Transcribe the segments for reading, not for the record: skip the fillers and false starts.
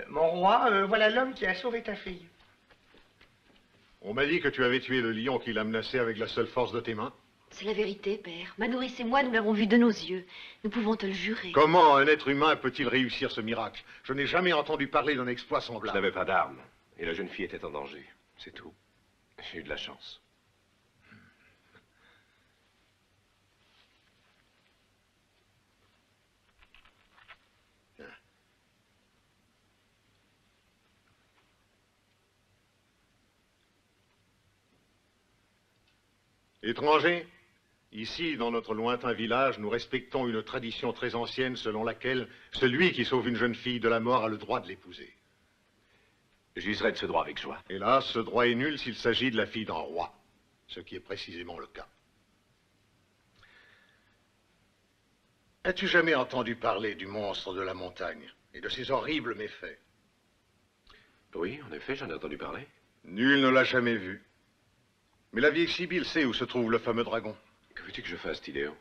Mon roi, voilà l'homme qui a sauvé ta fille. On m'a dit que tu avais tué le lion qui l'a menacé avec la seule force de tes mains. C'est la vérité, père. Ma nourrice et moi, nous l'avons vu de nos yeux. Nous pouvons te le jurer. Comment un être humain peut-il réussir ce miracle? Je n'ai jamais entendu parler d'un exploit semblable. Je n'avais pas d'armes, et la jeune fille était en danger. C'est tout. J'ai eu de la chance. Étranger, ici, dans notre lointain village, nous respectons une tradition très ancienne selon laquelle celui qui sauve une jeune fille de la mort a le droit de l'épouser. J'userai de ce droit avec joie. Hélas, ce droit est nul s'il s'agit de la fille d'un roi, ce qui est précisément le cas. As-tu jamais entendu parler du monstre de la montagne et de ses horribles méfaits? Oui, en effet, j'en ai entendu parler. Nul ne l'a jamais vu. Mais la vieille Sibylle sait où se trouve le fameux dragon. Que veux-tu que je fasse, Tidéo?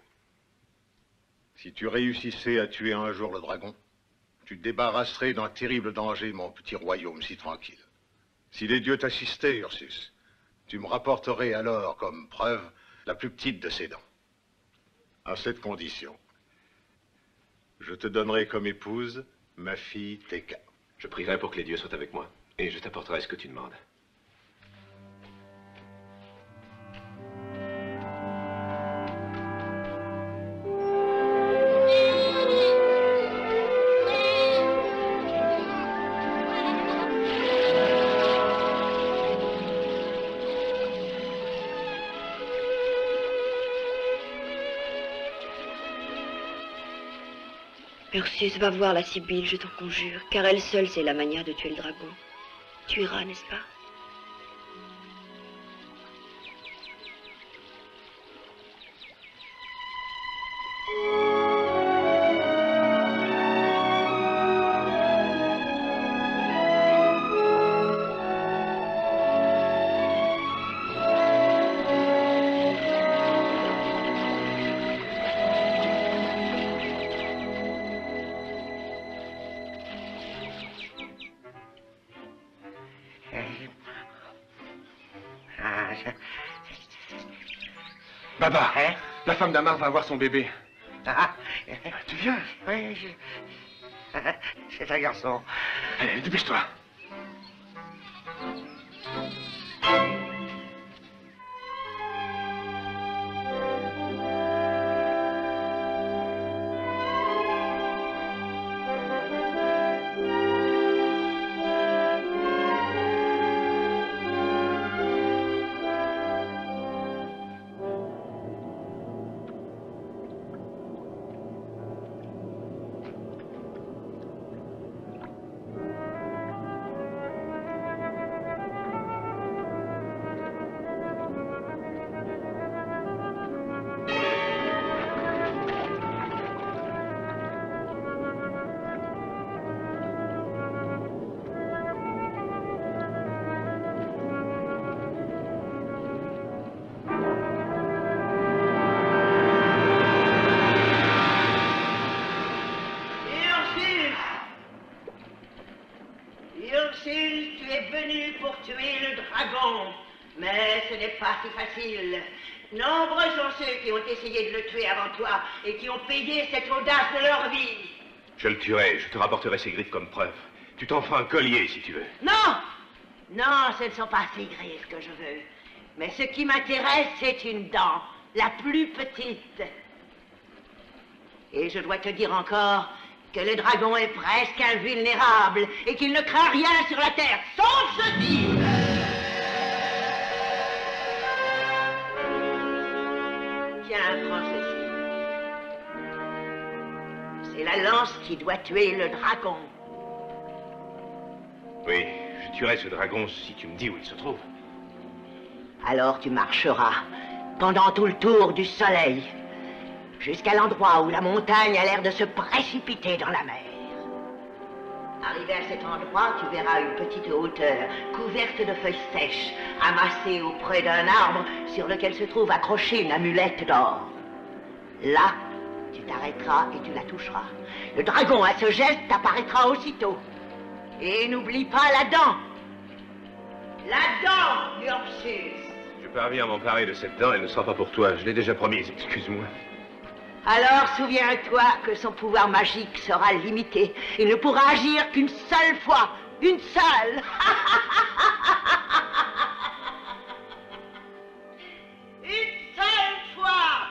Si tu réussissais à tuer un jour le dragon, tu te débarrasserais d'un terrible danger, mon petit royaume si tranquille. Si les dieux t'assistaient, Ursus, tu me rapporterais alors comme preuve la plus petite de ses dents. À cette condition, je te donnerai comme épouse ma fille Teka. Je prierai pour que les dieux soient avec moi, et je t'apporterai ce que tu demandes. Ursus, va voir la Sibylle, je t'en conjure, car elle seule sait la manière de tuer le dragon. Tu iras, n'est-ce pas? Baba, Hein? la femme d'Amar va avoir son bébé. Ah, Tu viens? oui, c'est un garçon. Allez, dépêche-toi. Ursus, tu es venu pour tuer le dragon, mais ce n'est pas si facile. Nombreux sont ceux qui ont essayé de le tuer avant toi et qui ont payé cette audace de leur vie. Je le tuerai, je te rapporterai ses griffes comme preuve. Tu t'en feras un collier, si tu veux. Non! Non, ce ne sont pas ces griffes que je veux. Mais ce qui m'intéresse, c'est une dent, la plus petite. Et je dois te dire encore que le dragon est presque invulnérable et qu'il ne craint rien sur la terre, sauf ceci. Tiens, prends ceci. C'est la lance qui doit tuer le dragon. Oui, je tuerai ce dragon si tu me dis où il se trouve. Alors tu marcheras pendant tout le tour du soleil, jusqu'à l'endroit où la montagne a l'air de se précipiter dans la mer. Arrivé à cet endroit, tu verras une petite hauteur couverte de feuilles sèches, amassées auprès d'un arbre sur lequel se trouve accrochée une amulette d'or. Là, tu t'arrêteras et tu la toucheras. Le dragon, à ce geste, t'apparaîtra aussitôt. Et n'oublie pas la dent. La dent, Ursus. Je parviens à m'emparer de cette dent, elle ne sera pas pour toi. Je l'ai déjà promise, excuse-moi. Alors souviens-toi que son pouvoir magique sera limité. Il ne pourra agir qu'une seule fois. Une seule. Une seule fois.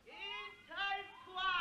Une seule fois.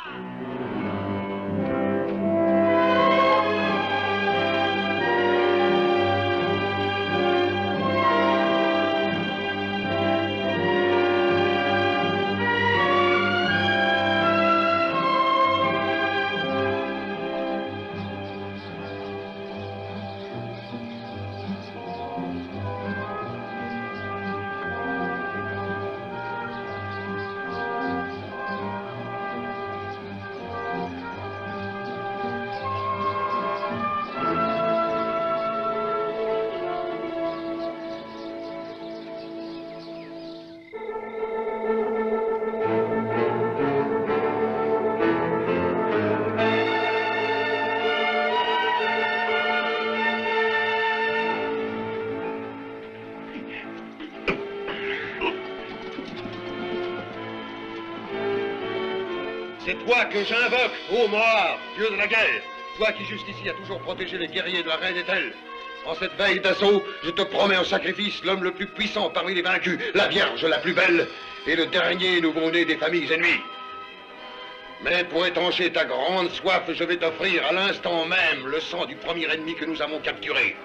C'est toi que j'invoque, ô Moar, dieu de la guerre. Toi qui jusqu'ici as toujours protégé les guerriers de la reine Ethel. En cette veille d'assaut, je te promets en sacrifice l'homme le plus puissant parmi les vaincus, la Vierge la plus belle, et le dernier nouveau-né des familles ennemies. Mais pour étancher ta grande soif, je vais t'offrir à l'instant même le sang du premier ennemi que nous avons capturé.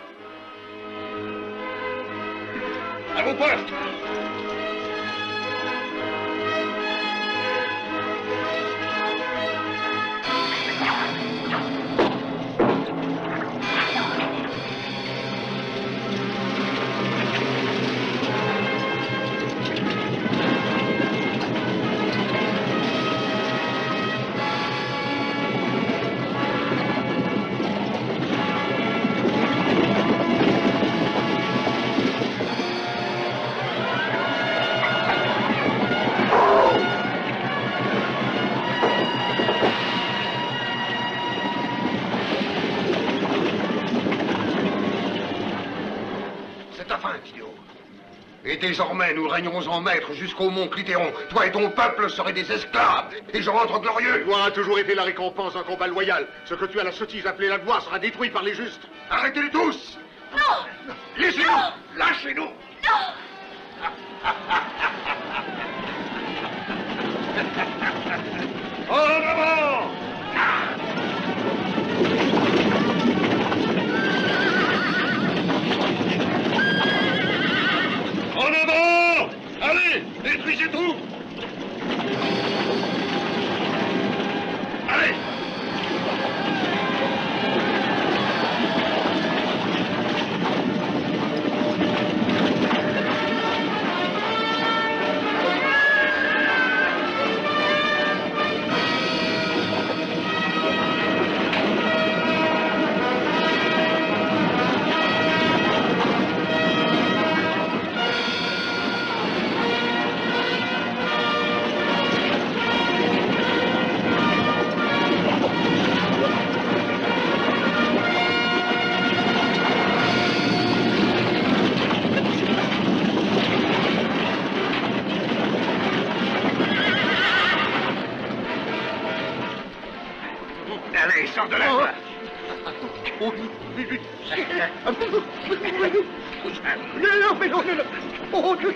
À vos postes! Et désormais, nous régnerons en maître jusqu'au mont Clitéon. Toi et ton peuple seraient des esclaves, et je rentre glorieux. La gloire a toujours été la récompense d'un combat loyal. Ce que tu as la sottise appelée la gloire sera détruit par les justes. Arrêtez-les tous! Non! Laissez-nous! Lâchez-nous! Non! En avant! En avant! Allez, détruisez tout! Allez! Allez, sors de là, toi. Non, mais non, non, non. Oh, Dieu.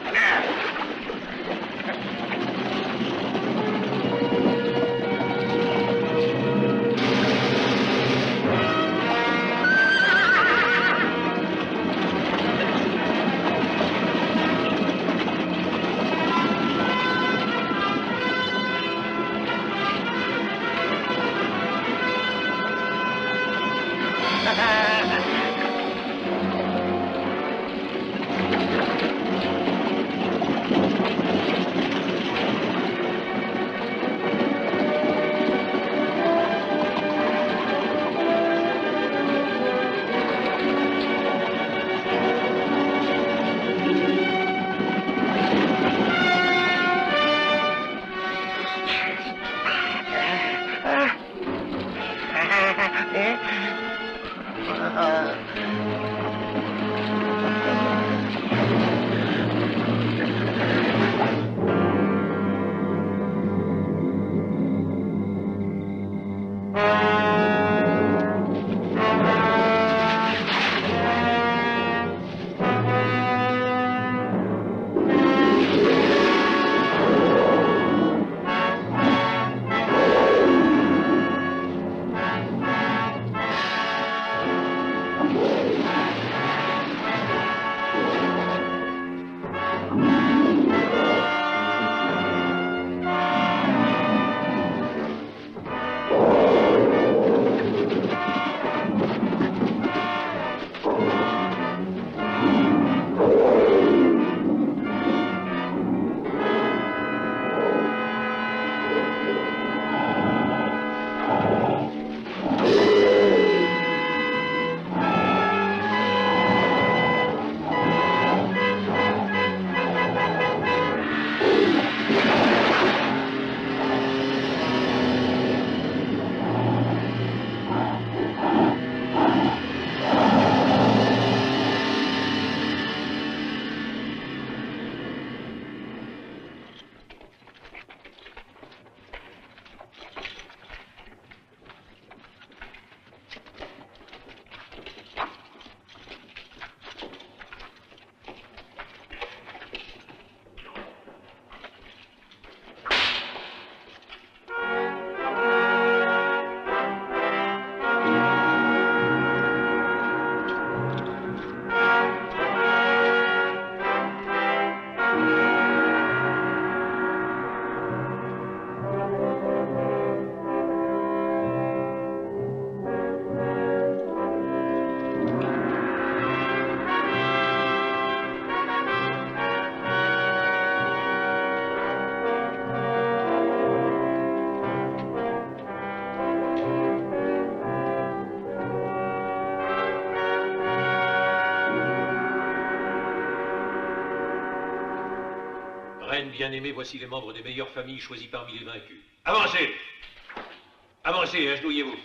Reine bien-aimée, voici les membres des meilleures familles choisis parmi les vaincus. Avancez! Avancez, agenouillez-vous.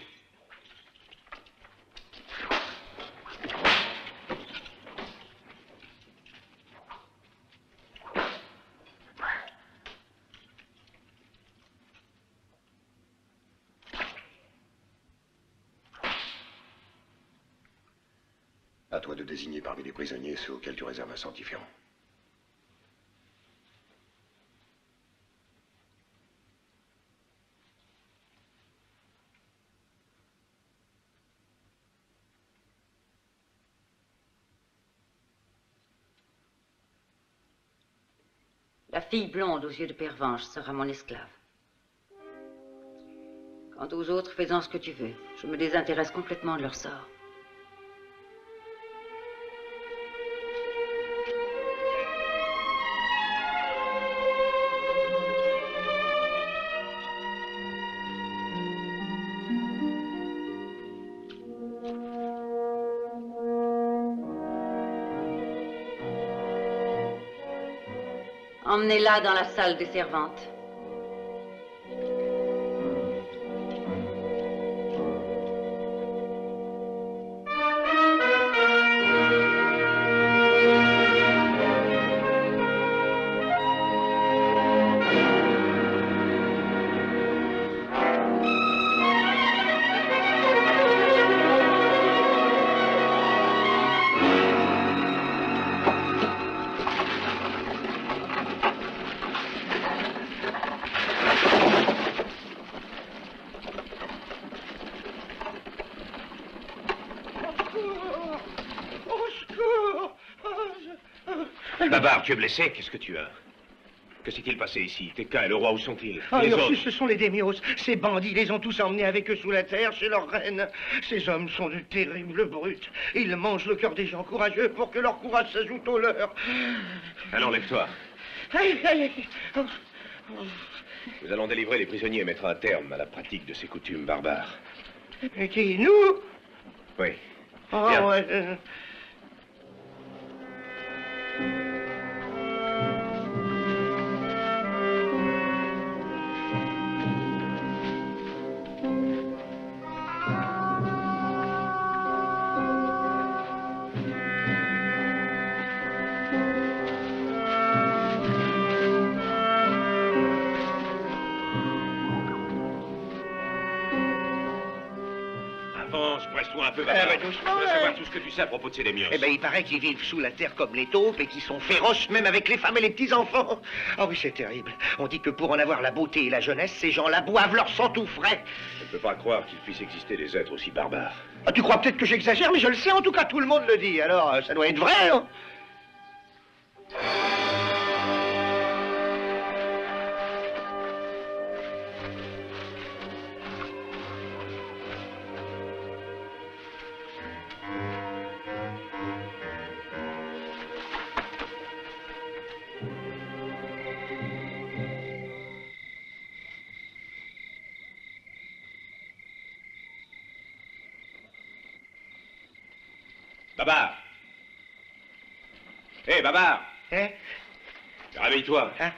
À toi de désigner parmi les prisonniers ceux auxquels tu réserves un sort différent. La fille blonde aux yeux de pervenche sera mon esclave. Quant aux autres, fais-en ce que tu veux. Je me désintéresse complètement de leur sort. Emmenez-la dans la salle des servantes. Babar, tu es blessé? Qu'est-ce que tu as? Que s'est-il passé ici? Tekka et le roi, où sont-ils? Ah, Les autres? ce sont les démios. Ces bandits les ont tous emmenés avec eux sous la terre, chez leur reine. Ces hommes sont de terribles brutes. Ils mangent le cœur des gens courageux pour que leur courage s'ajoute au leur. Alors, lève-toi. Aïe, aïe, aïe. Nous allons délivrer les prisonniers et mettre un terme à la pratique de ces coutumes barbares. Et qui, nous? Oui. Oh, Viens. ouais. Avance, presse-toi un peu, Eh Babar. ben, doucement, Je voudrais ouais. savoir tout ce que tu sais à propos de ces démios. Eh ben, il paraît qu'ils vivent sous la terre comme les taupes et qu'ils sont féroces même avec les femmes et les petits-enfants. Ah oui, c'est terrible. On dit que pour en avoir la beauté et la jeunesse, ces gens-là boivent leur sang tout frais. Je ne peux pas croire qu'il puisse exister des êtres aussi barbares. Ah, tu crois peut-être que j'exagère, mais je le sais, en tout cas, tout le monde le dit. Alors, ça doit être vrai, hein. Babar! Hé, Babar! Hein? Réveille-toi. Hein?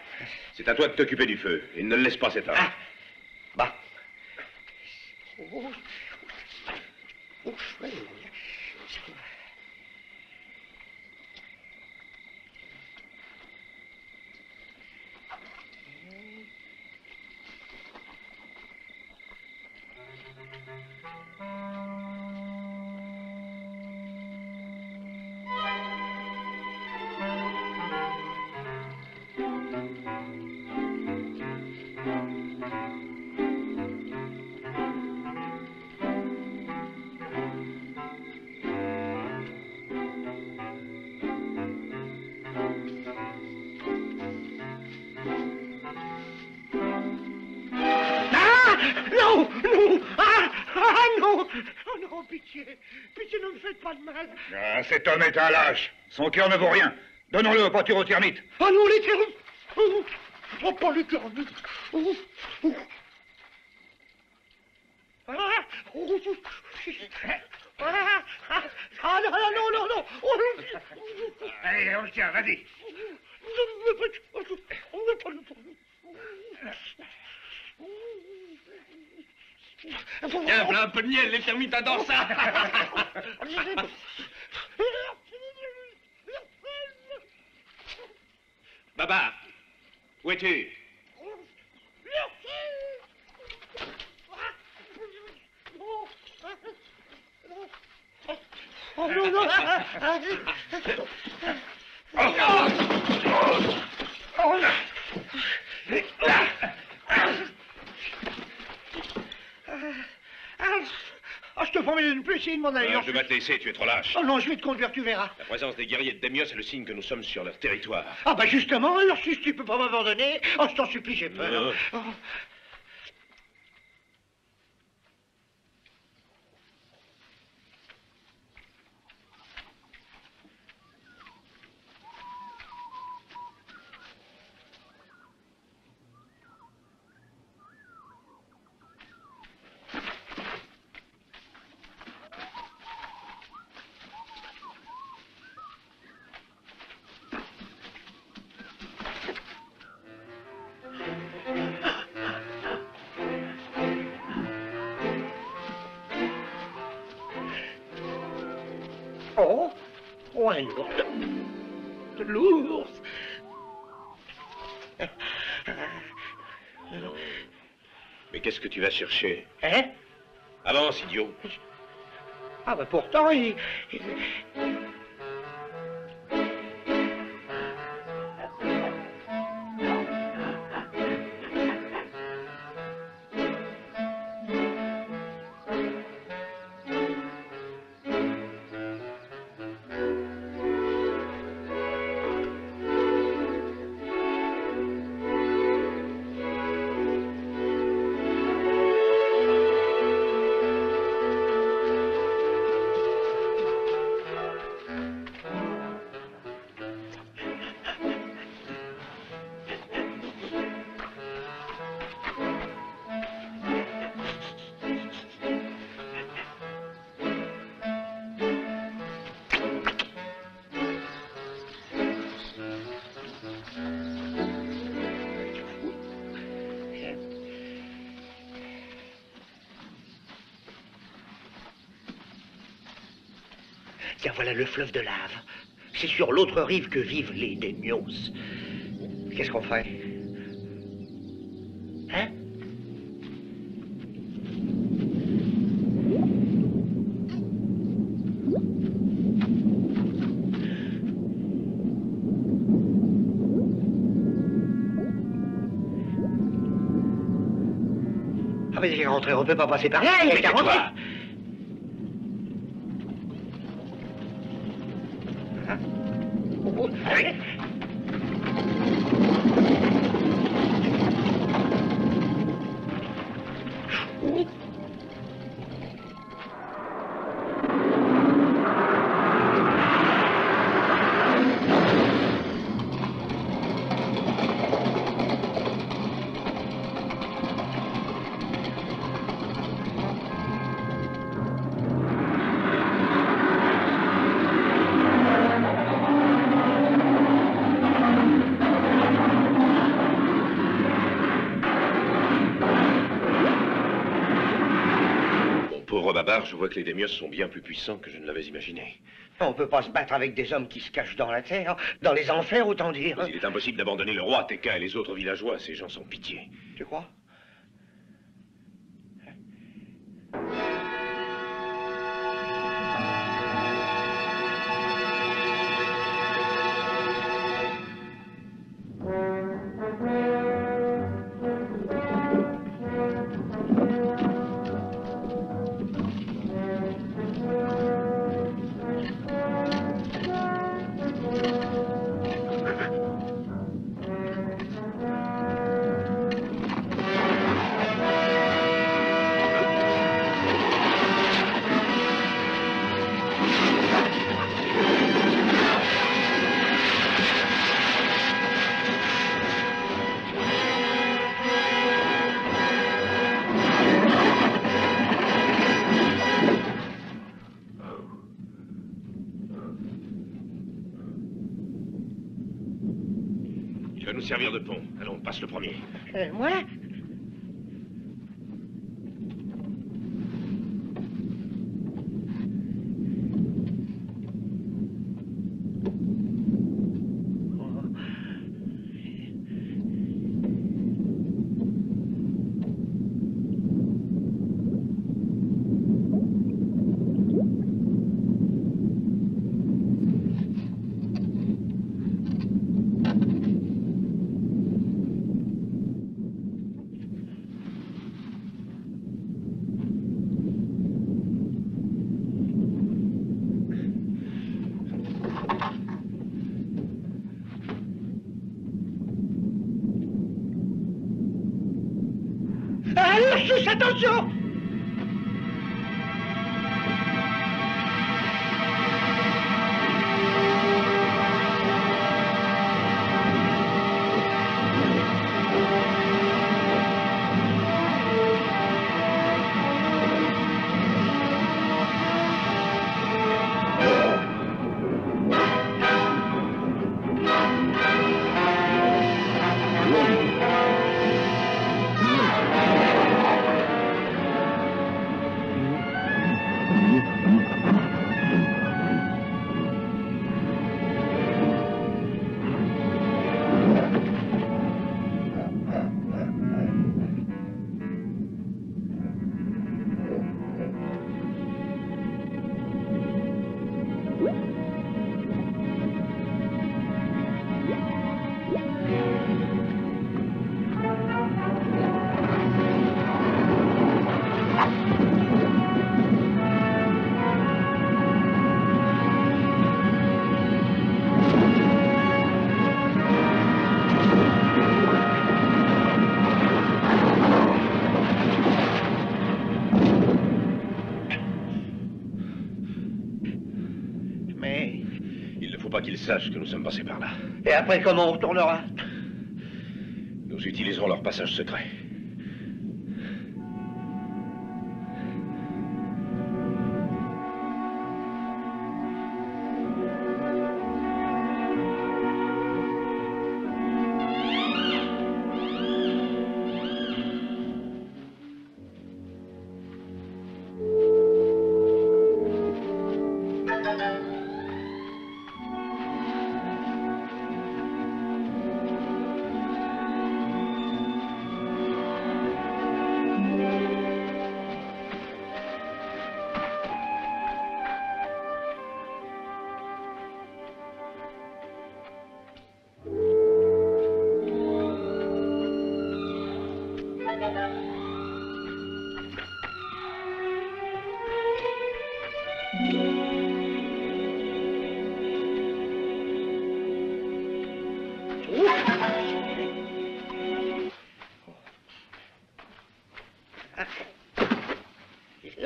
C'est à toi de t'occuper du feu. Et ne le laisse pas s'éteindre. Ah. Bah. Ouf, ouais. Non! Non! Non! Oh non, pitié! Pitié, ne me faites pas de mal! Ah, cet homme est un lâche. Son cœur ne vaut rien. Donnons-le aux pâtures aux termites. Oh non, les termites! Oh, pas les termites! Ah non, non, non, non! Allez, on le tient, vas-y. Tiens, voilà un peu de miel, les termites adorent ça! Babar! Où es-tu? Oh non, non! Ah, je te promets de ne plus essayer de m'en aller. Je vais te laisser, tu es trop lâche. Oh non, je vais te conduire, tu verras. La présence des guerriers de Démios est le signe que nous sommes sur leur territoire. Ah bah justement, alors si tu peux pas m'abandonner, oh je t'en supplie, j'ai peur. Oh. Oh, un ours. De l'ours. Mais qu'est-ce que tu vas chercher? Hein? Avance, idiot. Ah bah pourtant, il... Tiens, voilà le fleuve de lave. C'est sur l'autre rive que vivent les Démios. Qu'est-ce qu'on fait? Hein? mais il est rentré, on peut pas passer par là, il est Mais rentré. tais-toi. Allez. Pauvre Babar, je vois que les Démios sont bien plus puissants que je ne l'avais imaginé. On peut pas se battre avec des hommes qui se cachent dans la terre, dans les enfers, autant dire. Mais il est impossible d'abandonner le roi, Tekka et les autres villageois. Ces gens sont pitié. Tu crois? Il va nous servir de pont. Allons, passe le premier. Moi? Allez, juste attention! Pas qu'ils sachent que nous sommes passés par là. Et après, comment on retournera? Nous utiliserons leur passage secret.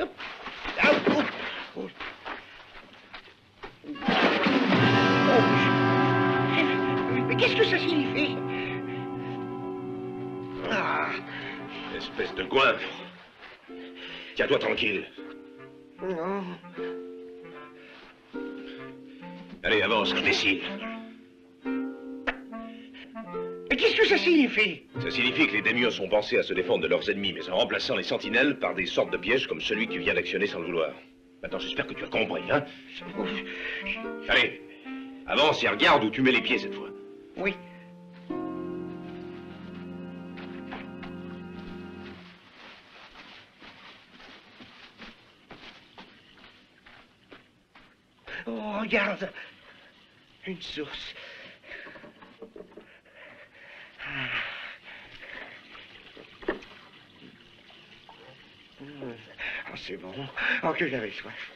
Hop. Ah, oh, oh. Oh, mais qu'est-ce que ça signifie? Ah. Espèce de goinfre. Tiens-toi tranquille. Non. Allez, avance, imbécile. Mais qu'est-ce que ça signifie? Ça signifie que les démiurges ont pensé à se défendre de leurs ennemis, mais en remplaçant les sentinelles par des sortes de pièges comme celui que tu viens d'actionner sans le vouloir. Maintenant, j'espère que tu as compris, hein? Allez, avance et regarde où tu mets les pieds cette fois. Oui. Oh, regarde. Une source. Ah, c'est bon. Oh, que j'avais soif.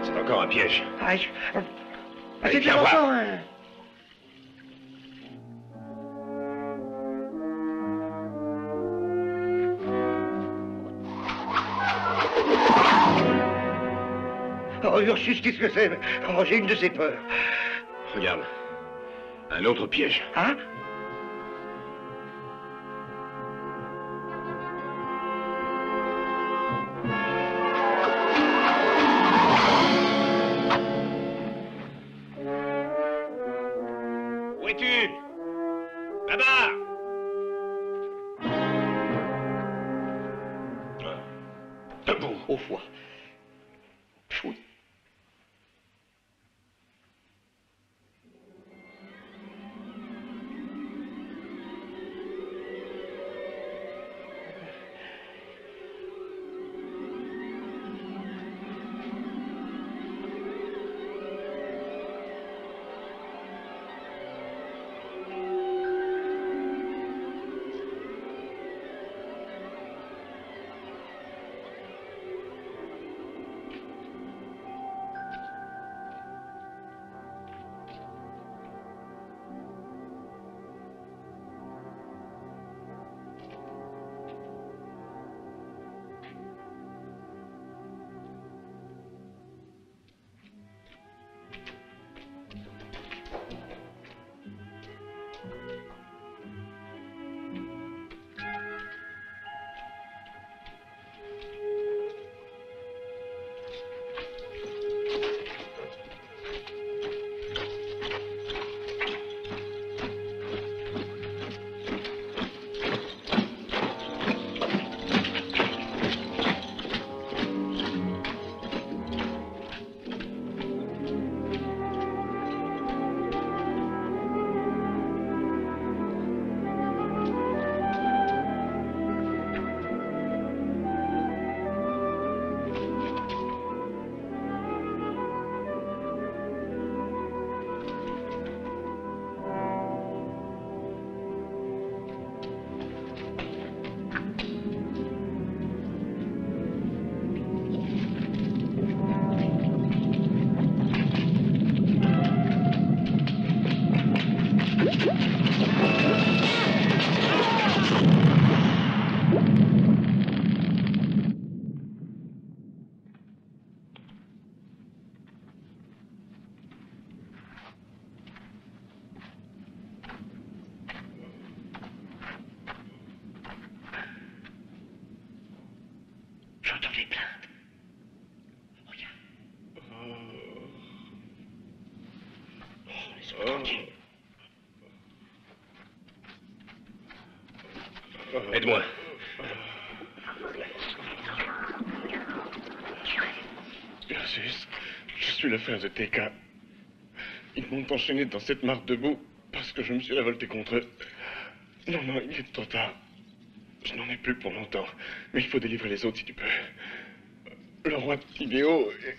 C'est encore un piège. Ah, Allez, c'est viens encore voir. un... Oh, Ursus, qu'est-ce que c'est? Oh, j'ai une de ces peurs. Regarde. Un autre piège. Hein? Où es-tu? Là-bas! Debout. Au foie. Oui. J'entends des plaintes. Regarde. Oh, laisse-moi tranquille. Aide-moi. Ursus, je suis le frère de Teka. Ils m'ont enchaîné dans cette mare de boue parce que je me suis révolté contre eux. Non, non, il est trop tard. Je n'en ai plus pour longtemps. Mais il faut délivrer les autres si tu peux. Le roi Tidéo est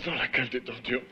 dans la cage des tortures.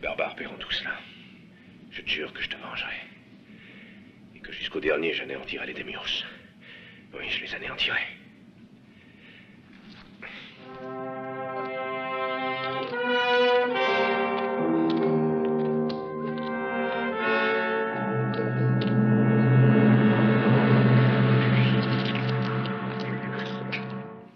barbares paieront tout cela. Je te jure que je te vengerai. Et que jusqu'au dernier, j'anéantirai les Démios. Oui, je les anéantirai.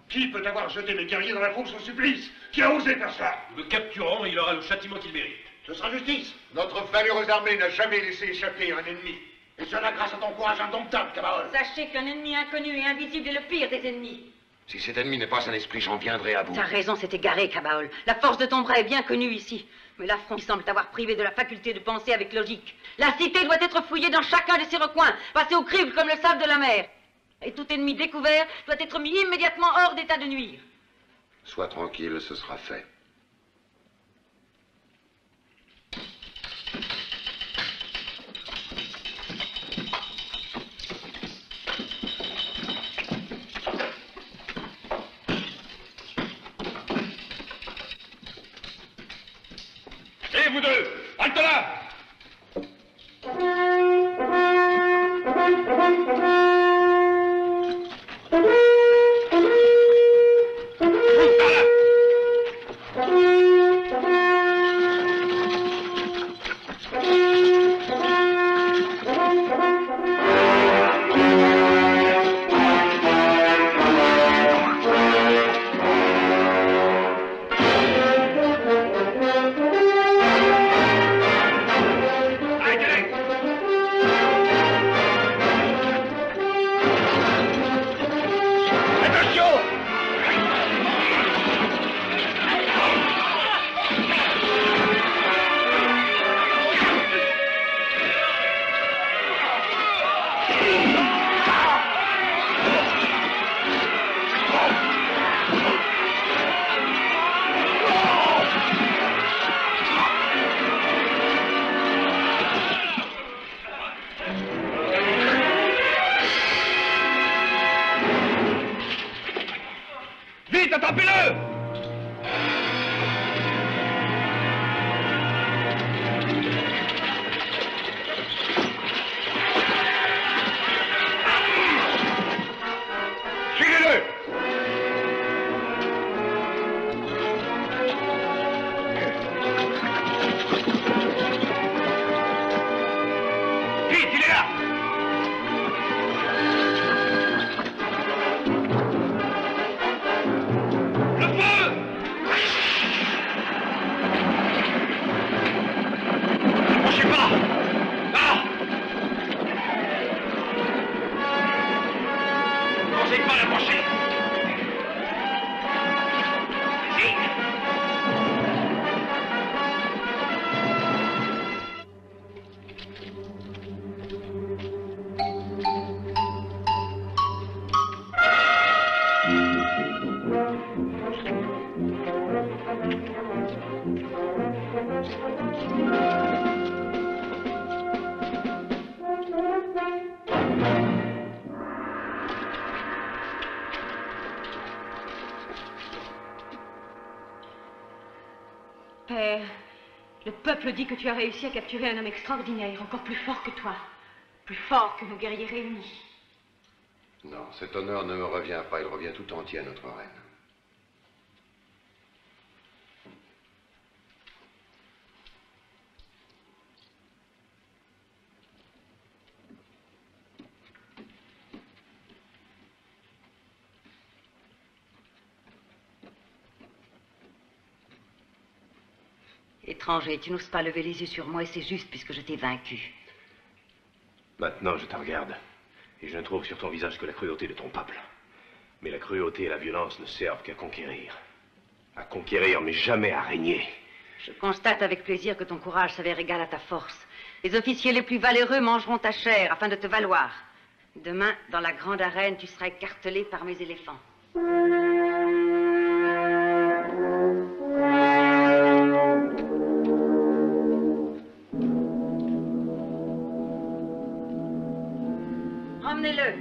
Qui peut avoir jeté les guerriers dans la fosse au supplice? Qui a osé faire ça? Nous le capturons et il aura le châtiment qu'il mérite. Ce sera justice. Notre valeureuse armée n'a jamais laissé échapper un ennemi. Et cela grâce à ton courage indomptable, Camarade. Sachez qu'un ennemi inconnu et invisible est le pire des ennemis. Si cet ennemi n'est pas un esprit, j'en viendrai à bout. Ta raison s'est égarée, Cabaol. La force de ton bras est bien connue ici. Mais l'affront semble t'avoir privé de la faculté de penser avec logique. La cité doit être fouillée dans chacun de ses recoins, passée au crible comme le sable de la mer. Et tout ennemi découvert doit être mis immédiatement hors d'état de nuire. Sois tranquille, ce sera fait. Et vous deux, halte là! Vite, attrapez-le! Suivez-le! Vite, il est là! Père, le peuple dit que tu as réussi à capturer un homme extraordinaire, encore plus fort que toi, plus fort que nos guerriers réunis. Non, cet honneur ne me revient pas, il revient tout entier à notre reine. Étranger, tu n'oses pas lever les yeux sur moi et c'est juste puisque je t'ai vaincu. Maintenant, je te regarde. Et je ne trouve sur ton visage que la cruauté de ton peuple. Mais la cruauté et la violence ne servent qu'à conquérir. À conquérir, mais jamais à régner. Je constate avec plaisir que ton courage s'avère égal à ta force. Les officiers les plus valeureux mangeront ta chair afin de te valoir. Demain, dans la grande arène, tu seras écartelé par mes éléphants. Emmenez-le.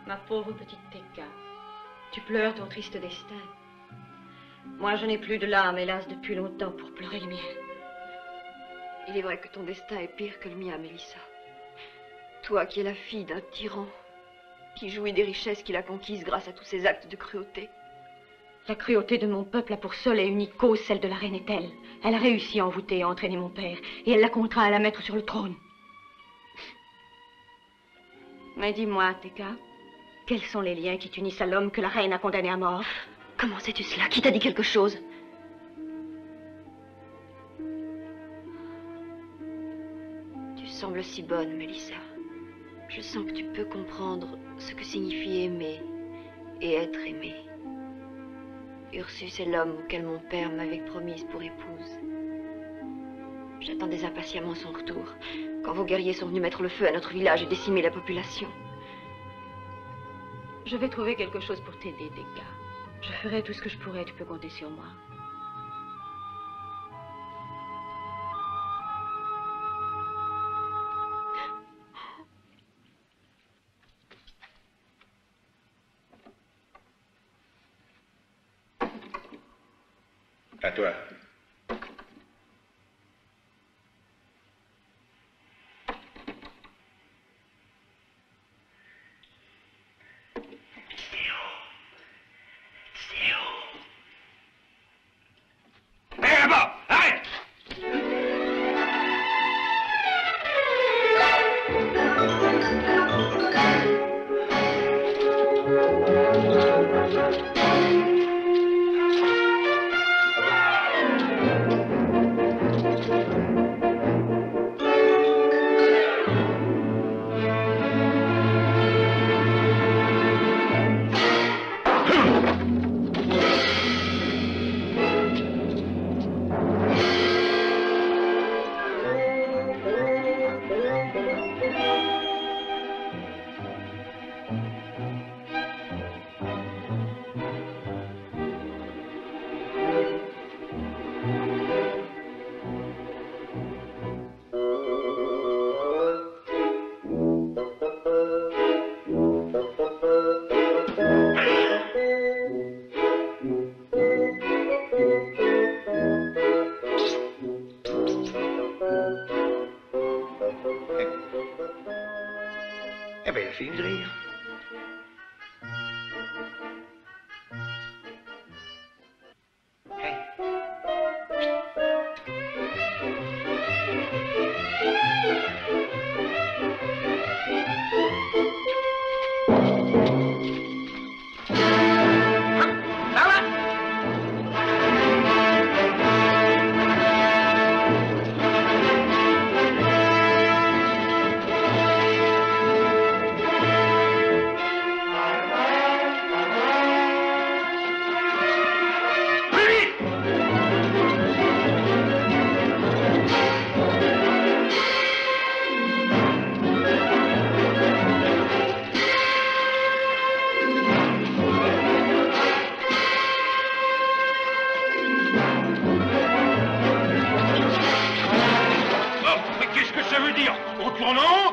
Ma pauvre petite Teka, tu pleures ton triste destin. Moi, je n'ai plus de larmes, hélas, depuis longtemps pour pleurer le mien. Il est vrai que ton destin est pire que le mien, Mélissa. Toi qui es la fille d'un tyran, qui jouit des richesses qu'il a conquises grâce à tous ses actes de cruauté. La cruauté de mon peuple a pour seule et unique cause celle de la reine Ethel. Elle a réussi à envoûter et à entraîner mon père, et elle l'a contraint à la mettre sur le trône. Mais dis-moi, Teka, quels sont les liens qui t'unissent à l'homme que la reine a condamné à mort? Comment sais-tu cela? Qui t'a dit quelque chose? Tu sembles si bonne, Mélissa. Je sens que tu peux comprendre ce que signifie aimer et être aimé. Ursus est l'homme auquel mon père m'avait promise pour épouse. J'attendais impatiemment son retour, quand vos guerriers sont venus mettre le feu à notre village et décimer la population. Je vais trouver quelque chose pour t'aider, Teka. Je ferai tout ce que je pourrai, tu peux compter sur moi. À toi. Eh bien, il a fini de rire.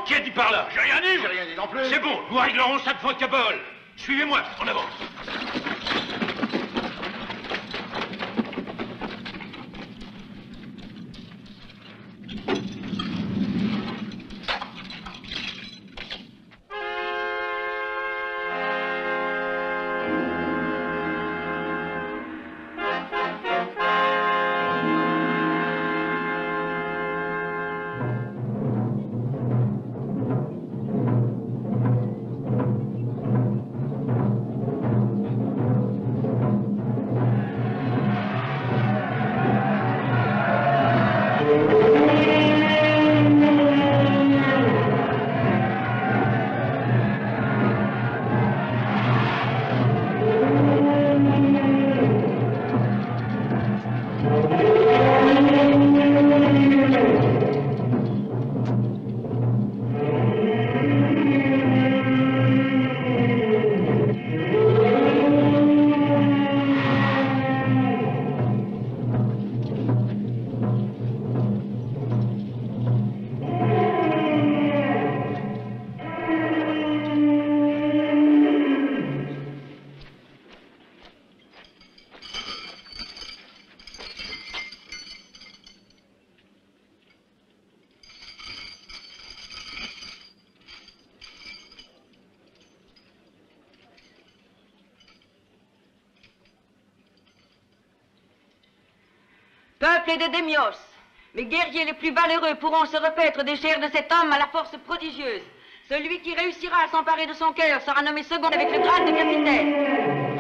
Qui a dit par là? J'ai rien dit non plus. C'est bon, nous réglerons ça devant Cabol. Suivez-moi, en avant. peuple est des Démios. Les guerriers les plus valeureux pourront se repaître des chairs de cet homme à la force prodigieuse. Celui qui réussira à s'emparer de son cœur sera nommé second avec le grade de capitaine.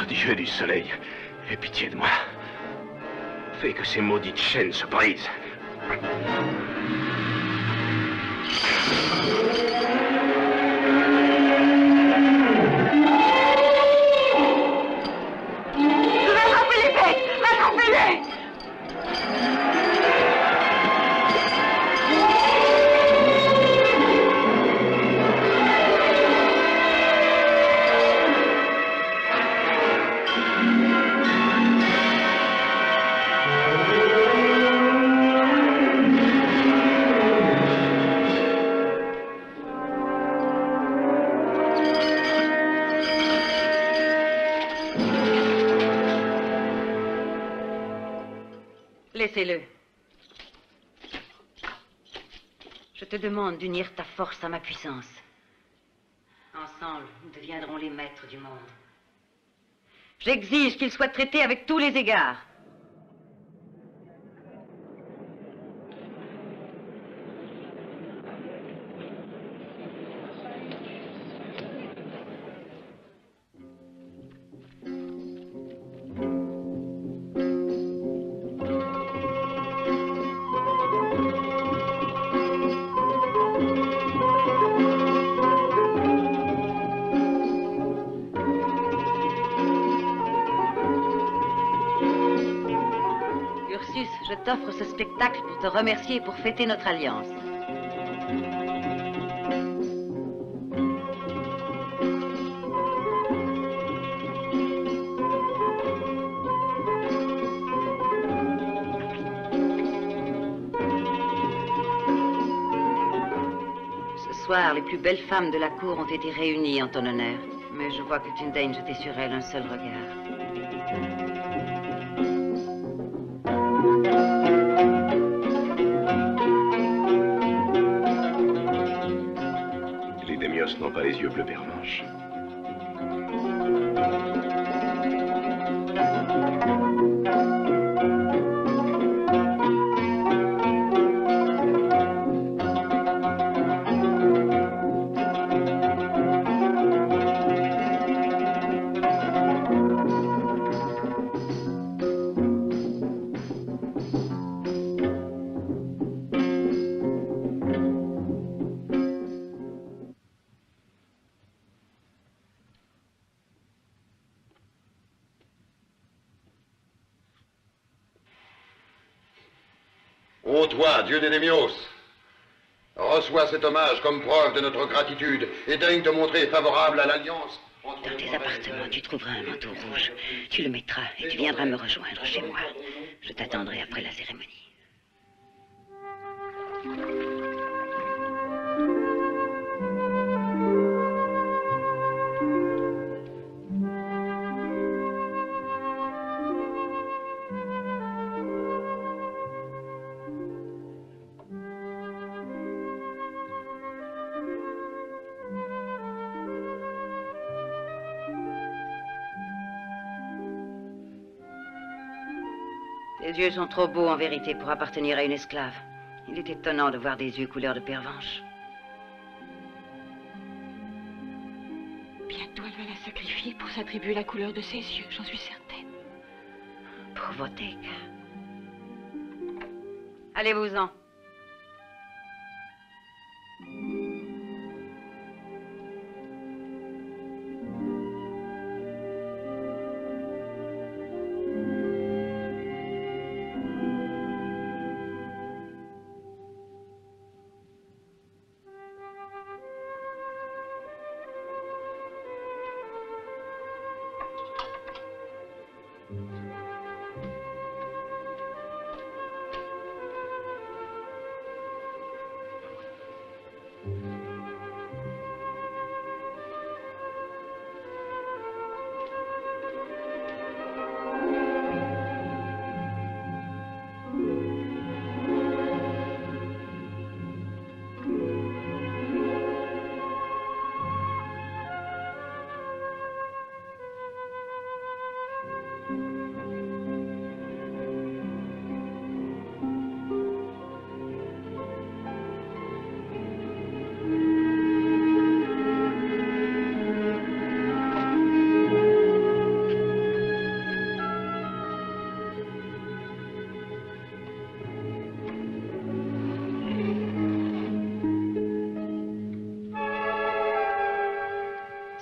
Dieu du soleil, aie pitié de moi. Fais que ces maudites chaînes se brisent. Rattrapez les bêtes! Rattrapez-les! Laissez-le. Je te demande d'unir ta force à ma puissance. Ensemble, nous deviendrons les maîtres du monde. J'exige qu'il soit traité avec tous les égards. Je t'offre ce spectacle pour te remercier et pour fêter notre alliance. Ce soir, les plus belles femmes de la cour ont été réunies en ton honneur. Mais je vois que tu ne daignes jeter sur elles un seul regard. N'ont pas les yeux bleus permanches. Ô toi, dieu des Némios, reçois cet hommage comme preuve de notre gratitude et daigne te montrer favorable à l'alliance. Dans tes appartements, tu trouveras un manteau rouge. Tu le mettras et tu viendras me rejoindre chez moi. Je t'attendrai après la cérémonie. Tes yeux sont trop beaux en vérité pour appartenir à une esclave. Il est étonnant de voir des yeux couleur de pervenche. Bientôt, elle va la sacrifier pour s'attribuer la couleur de ses yeux, j'en suis certaine. Pauvre Teka. Allez-vous-en.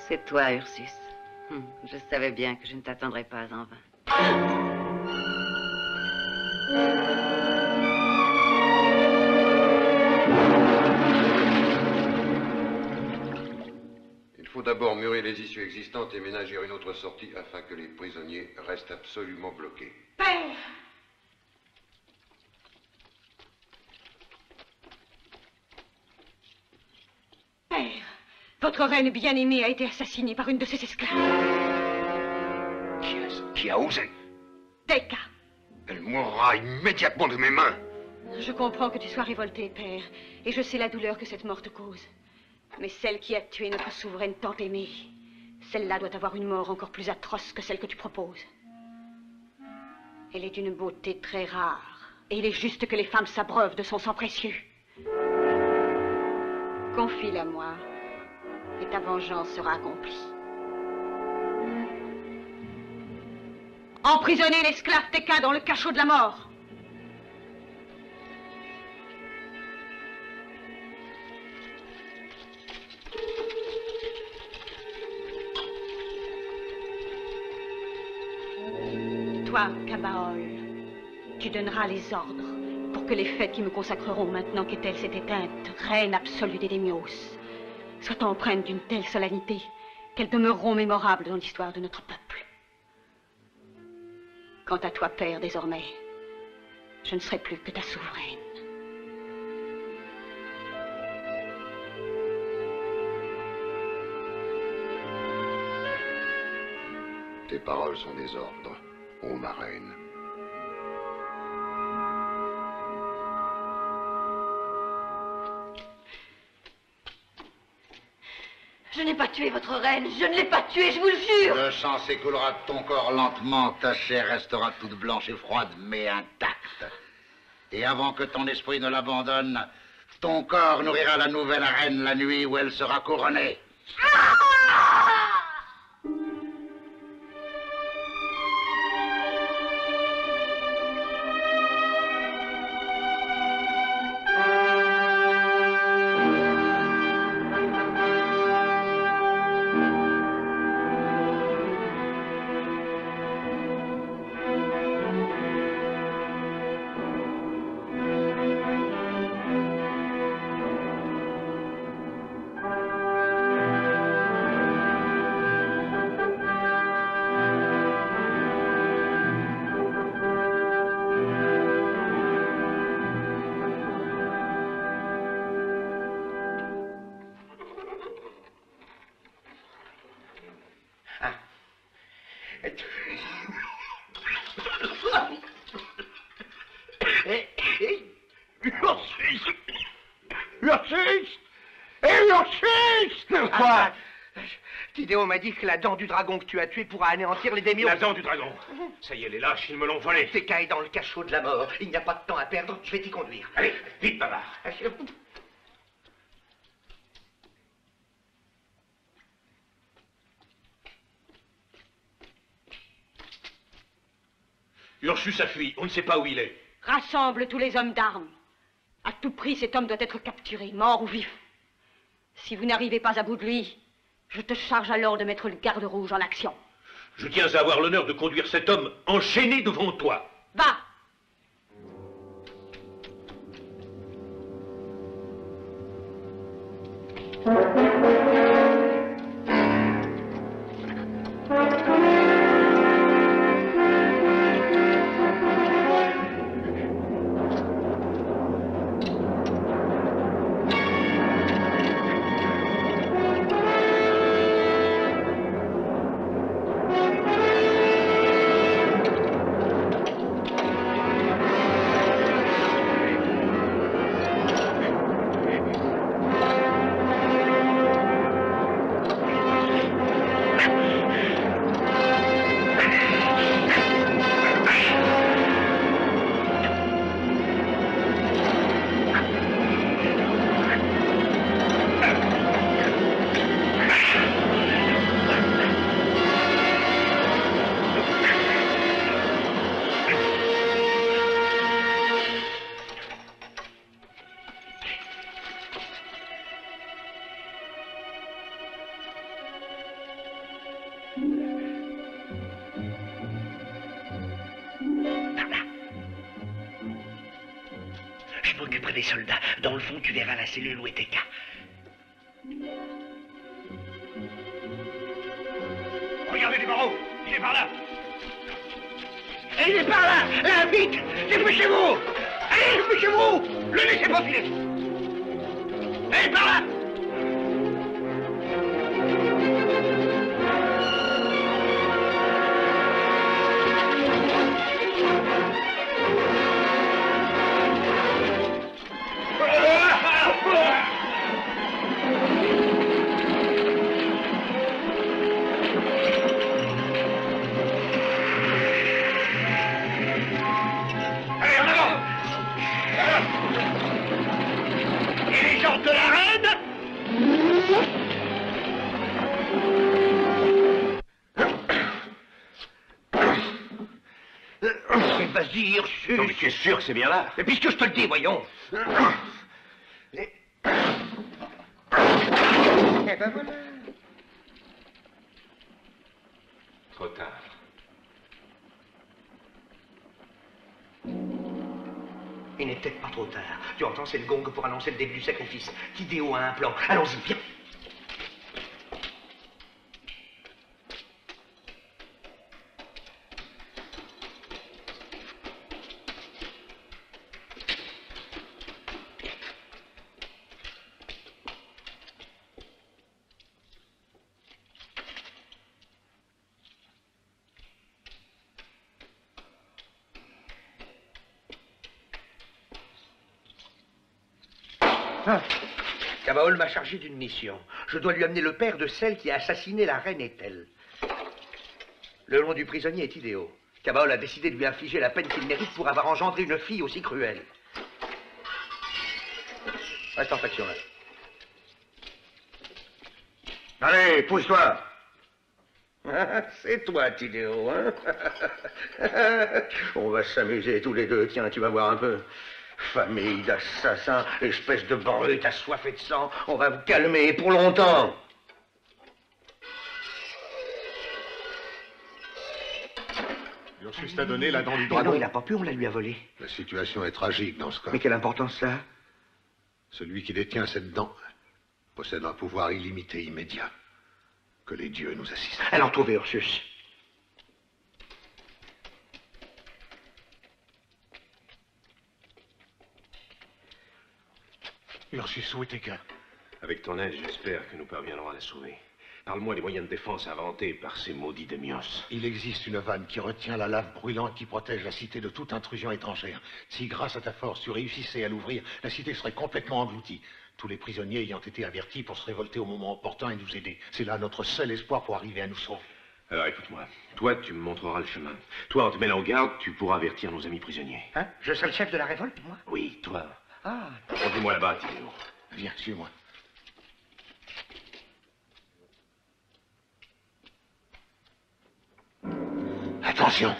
C'est toi, Ursus. Je savais bien que je ne t'attendrais pas en vain. Il faut d'abord murer les issues existantes et ménager une autre sortie afin que les prisonniers restent absolument bloqués. Père! Père, votre reine bien-aimée a été assassinée par une de ses esclaves. Qui a osé? Teka. Elle mourra immédiatement de mes mains. Je comprends que tu sois révolté, père, et je sais la douleur que cette mort te cause. Mais celle qui a tué notre souveraine tant aimée, celle-là doit avoir une mort encore plus atroce que celle que tu proposes. Elle est d'une beauté très rare, et il est juste que les femmes s'abreuvent de son sang précieux. Confie-la moi, et ta vengeance sera accomplie. Emprisonnez l'esclave Teka dans le cachot de la mort. Toi, Kabaol, tu donneras les ordres pour que les fêtes qui me consacreront maintenant qu'Ethel s'est éteinte, reine absolue des Némios, soient empreintes d'une telle solennité qu'elles demeureront mémorables dans l'histoire de notre peuple. Quant à toi, père, désormais, je ne serai plus que ta souveraine. Tes paroles sont des ordres, ô ma reine. Je n'ai pas tué votre reine, je ne l'ai pas tuée, je vous le jure. Le sang s'écoulera de ton corps lentement, ta chair restera toute blanche et froide, mais intacte. Et avant que ton esprit ne l'abandonne, ton corps nourrira la nouvelle reine la nuit où elle sera couronnée. Ursus! Ursus! Et Ursus! Quoi? Tidéo m'a dit que la dent du dragon que tu as tué pourra anéantir les démons. La dent du dragon. Ça y est, les lâches, ils me l'ont volé. Teka est dans le cachot de la mort. Il n'y a pas de temps à perdre. Je vais t'y conduire. Allez, vite, bavard. Ursus a fui. On ne sait pas où il est. Rassemble tous les hommes d'armes. À tout prix, cet homme doit être capturé, mort ou vif. Si vous n'arrivez pas à bout de lui, je te charge alors de mettre le garde rouge en action. Je tiens à avoir l'honneur de conduire cet homme enchaîné devant toi. Va! Je m'occuperai des soldats. Dans le fond, tu verras la cellule où est Teka. Regardez les barreaux. Il est par là. Il est par là. Là, vite. Dépêchez-vous. Allez, dépêchez-vous. Le laissez pas filer. Allez, par là. Vas-y, Ursus. Non, mais tu es sûr que c'est bien là? Mais puisque je te le dis, voyons. Eh ben voilà. Trop tard. Il n'est peut-être pas trop tard. Tu entends, c'est le gong pour annoncer le début du sacrifice. Tidéo a un plan. Allons-y, viens. Cabaol m'a chargé d'une mission. Je dois lui amener le père de celle qui a assassiné la reine Ethel. Le nom du prisonnier est Tidéo. Cabaol a décidé de lui infliger la peine qu'il mérite pour avoir engendré une fille aussi cruelle. Reste en faction, là. Allez, pousse-toi. C'est toi, Tidéo, hein? On va s'amuser tous les deux, tiens, tu vas voir un peu. Famille d'assassins, espèce de brute assoiffée de sang, on va vous calmer pour longtemps. Ursus t'a donné la dent du Mais dragon. non, il n'a pas pu, on la lui a volée. La situation est tragique dans ce cas. Mais quelle importance ça a? Celui qui détient cette dent possède un pouvoir illimité, immédiat. Que les dieux nous assistent. Alors trouvez Ursus. Ursus, où est Teka? Avec ton aide, j'espère que nous parviendrons à la sauver. Parle-moi des moyens de défense inventés par ces maudits démios. Il existe une vanne qui retient la lave brûlante qui protège la cité de toute intrusion étrangère. Si, grâce à ta force, tu réussissais à l'ouvrir, la cité serait complètement engloutie. Tous les prisonniers ayant été avertis pour se révolter au moment opportun et nous aider. C'est là notre seul espoir pour arriver à nous sauver. Alors écoute-moi, toi tu me montreras le chemin. Toi, en te mêlant en garde, tu pourras avertir nos amis prisonniers. Hein? Je serai le chef de la révolte, moi? Oui, toi. Ah. Conduis-moi là-bas, Tidéo. Viens, suis-moi. Attention!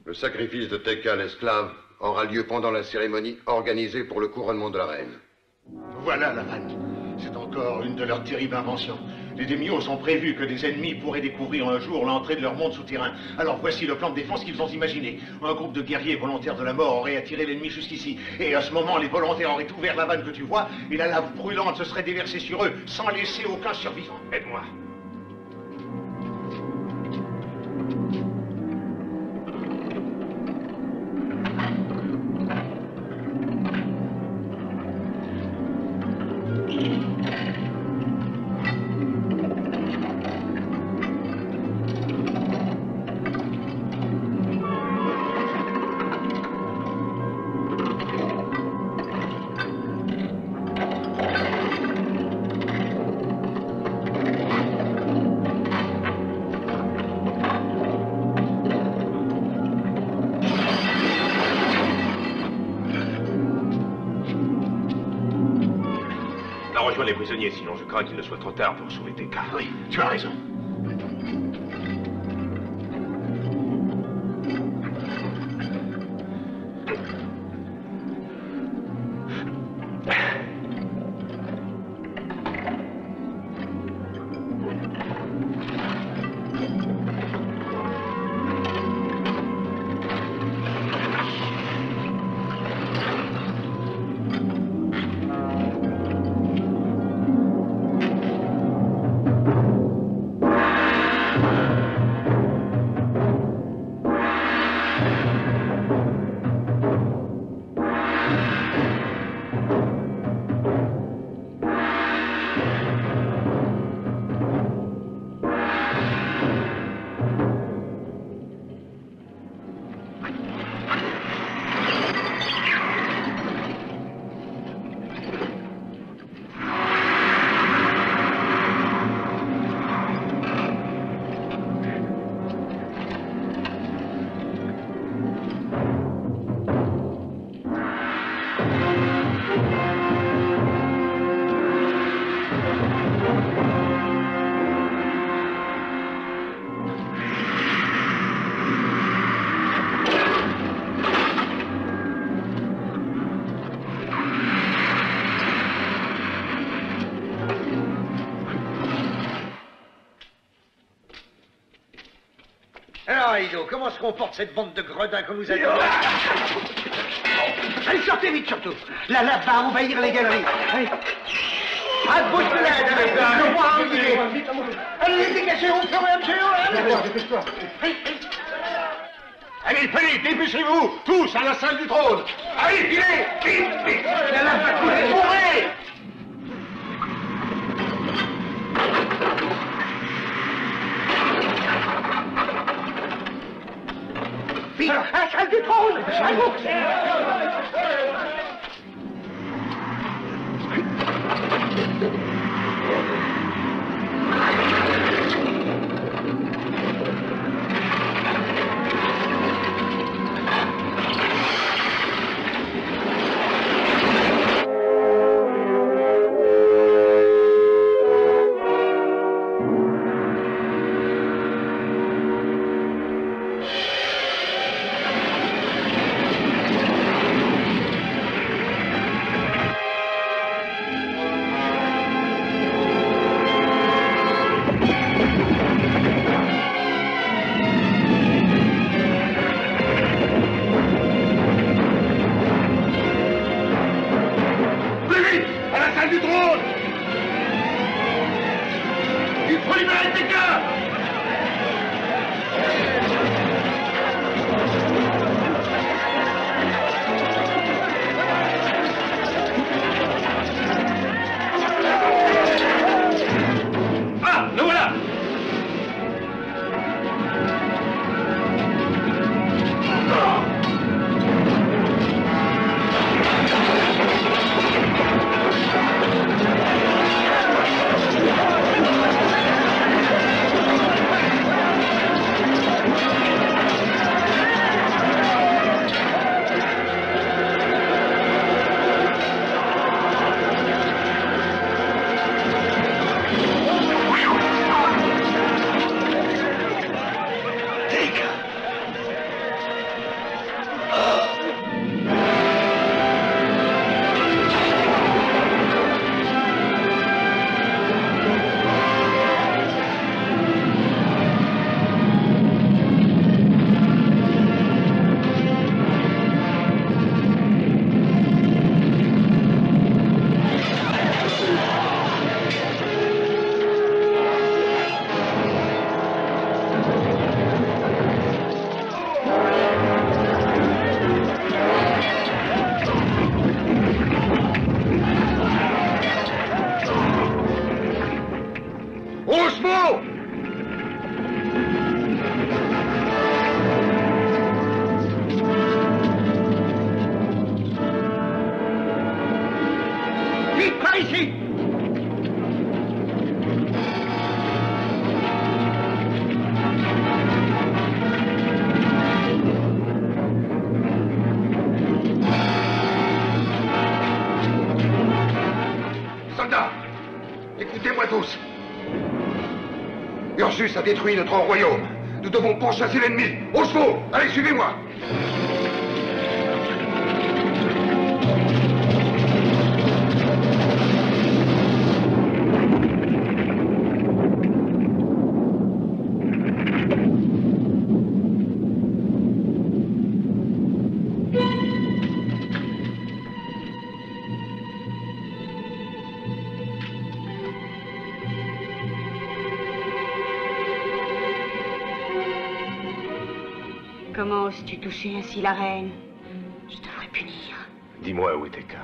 Le sacrifice de Tekka, l'esclave, aura lieu pendant la cérémonie organisée pour le couronnement de la reine. Voilà la vanne. C'est encore une de leurs terribles inventions. Les démios ont prévu que des ennemis pourraient découvrir un jour l'entrée de leur monde souterrain. Alors voici le plan de défense qu'ils ont imaginé. Un groupe de guerriers volontaires de la mort aurait attiré l'ennemi jusqu'ici. Et à ce moment, les volontaires auraient ouvert la vanne que tu vois, et la lave brûlante se serait déversée sur eux, sans laisser aucun survivant. Aide-moi. Rejoins les prisonniers, sinon je crains qu'il ne soit trop tard pour sauver Tekka. Oui, tu as raison. Alors, Ido, comment se comporte cette bande de gredins que vous avez? Allez, sortez vite, surtout. La lave va envahir les galeries. Allez. Ah, bousculade avec le roi enlevé. Allez, dégagez, on fait rien, monsieur. Allez, dépêche-toi. Allez, Philippe, dépêchez-vous! Tous à la salle du trône! Allez, filez! Vite, vite! Il y a la patrouille! Courez! Vite, à la salle du trône! À vous! Ursus a détruit notre royaume. Nous devons pourchasser l'ennemi. Aux chevaux! Allez, suivez-moi! Comment oses-tu toucher ainsi la reine? Je te ferai punir. Dis-moi où est Teka.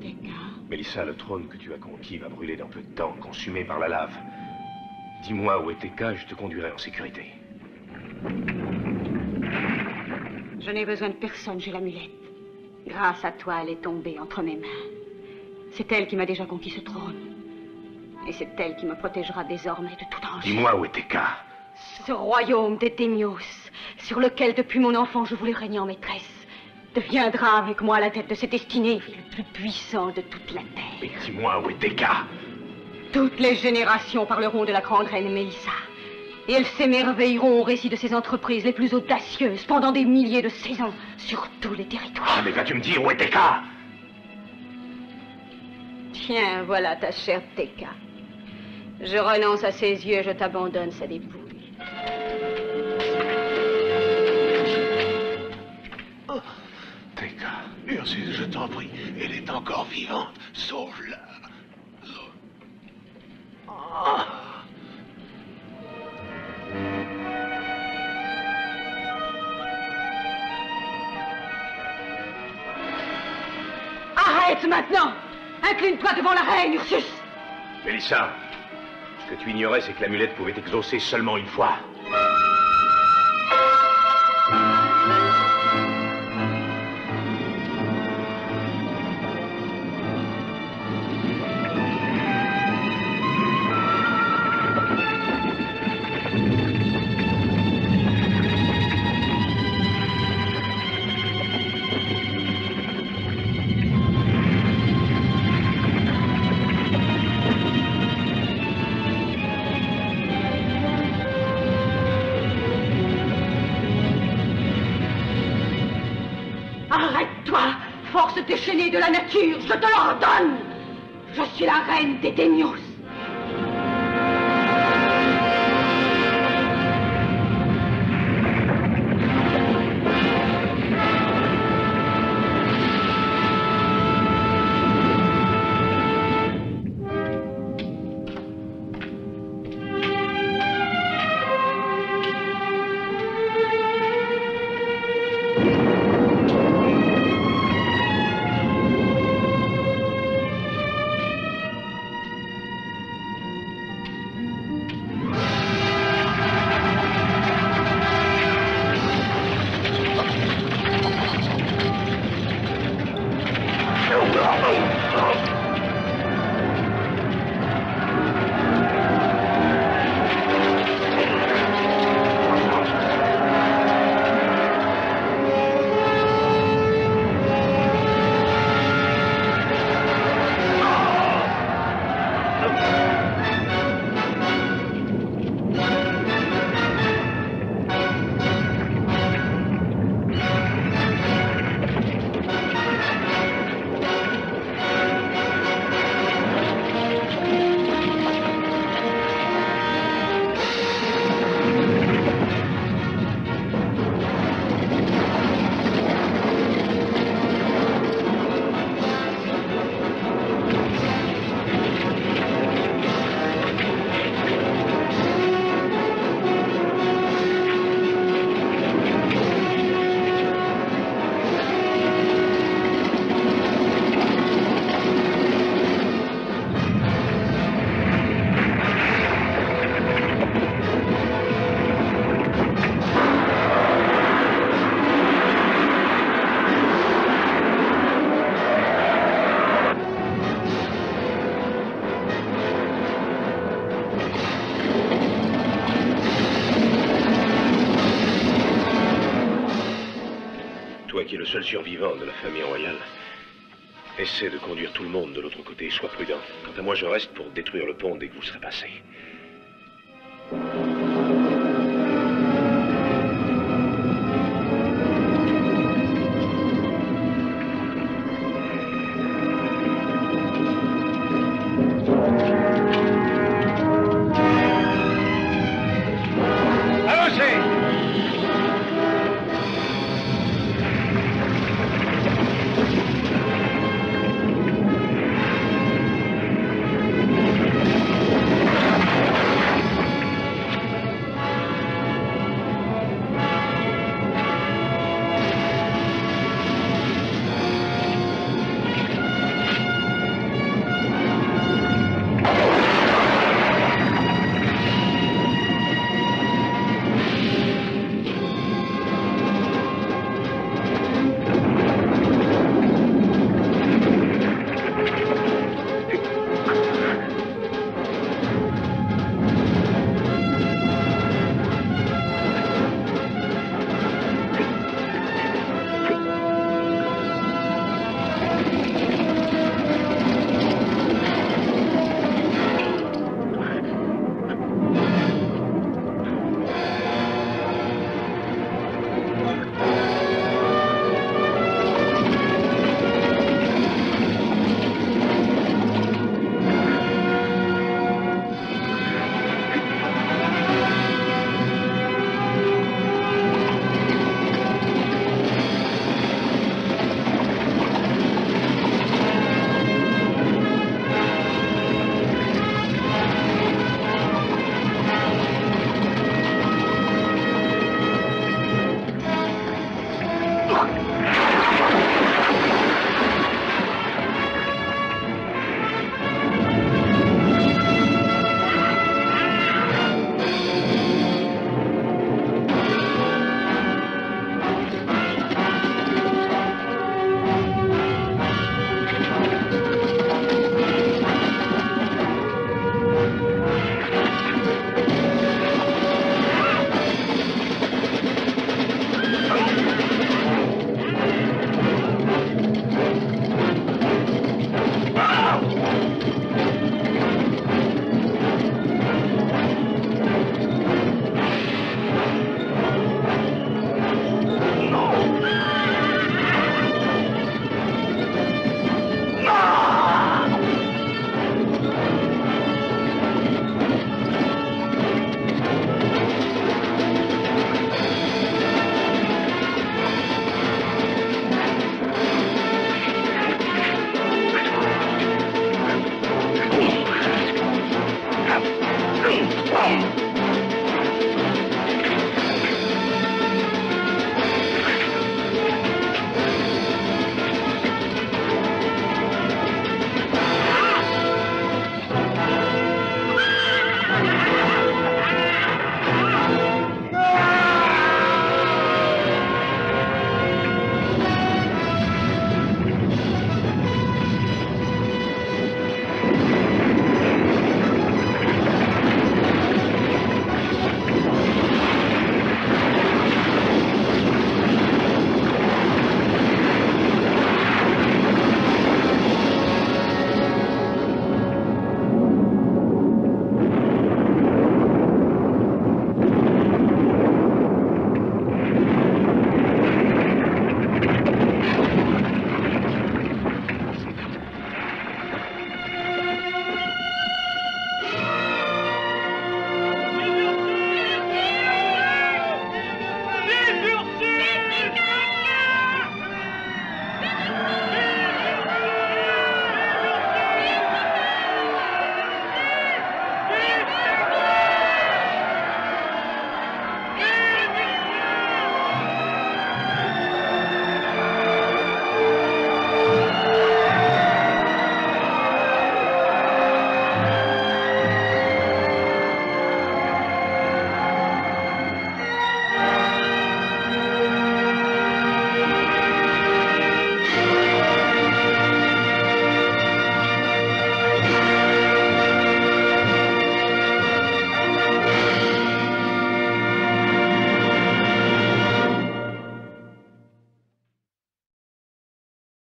Teka? Mélissa, le trône que tu as conquis va brûler dans peu de temps, consumé par la lave. Dis-moi où est Teka et je te conduirai en sécurité. Je n'ai besoin de personne, j'ai l'amulette. Grâce à toi, elle est tombée entre mes mains. C'est elle qui m'a déjà conquis ce trône. Et c'est elle qui me protégera désormais de tout danger. Dis-moi où est Teka. Ce royaume des Démios, sur lequel depuis mon enfant je voulais régner en maîtresse, deviendra avec moi à la tête de cette destinée le plus puissant de toute la terre. Mais dis-moi où est Teka. Toutes les générations parleront de la grande reine Mélissa. Et elles s'émerveilleront au récit de ses entreprises les plus audacieuses pendant des milliers de saisons sur tous les territoires. Ah, mais vas-tu me dire où est Teka? Tiens, voilà ta chère Teka. Je renonce à ses yeux, je t'abandonne sa dépouille. Oh. Teka, Ursus, je t'en prie, elle est encore vivante. Sauve-la. Oh. Arrête maintenant! Incline-toi devant la reine, Ursus! Mélissa, ce que tu ignorais, c'est que l'amulette pouvait exaucer seulement une fois. Arrête-toi, force déchaînée de la nature, je te l'ordonne! Je suis la reine des Démios. Qui est le seul survivant de la famille royale, essaie de conduire tout le monde de l'autre côté. Sois prudent. Quant à moi, je reste pour détruire le pont dès que vous serez passé.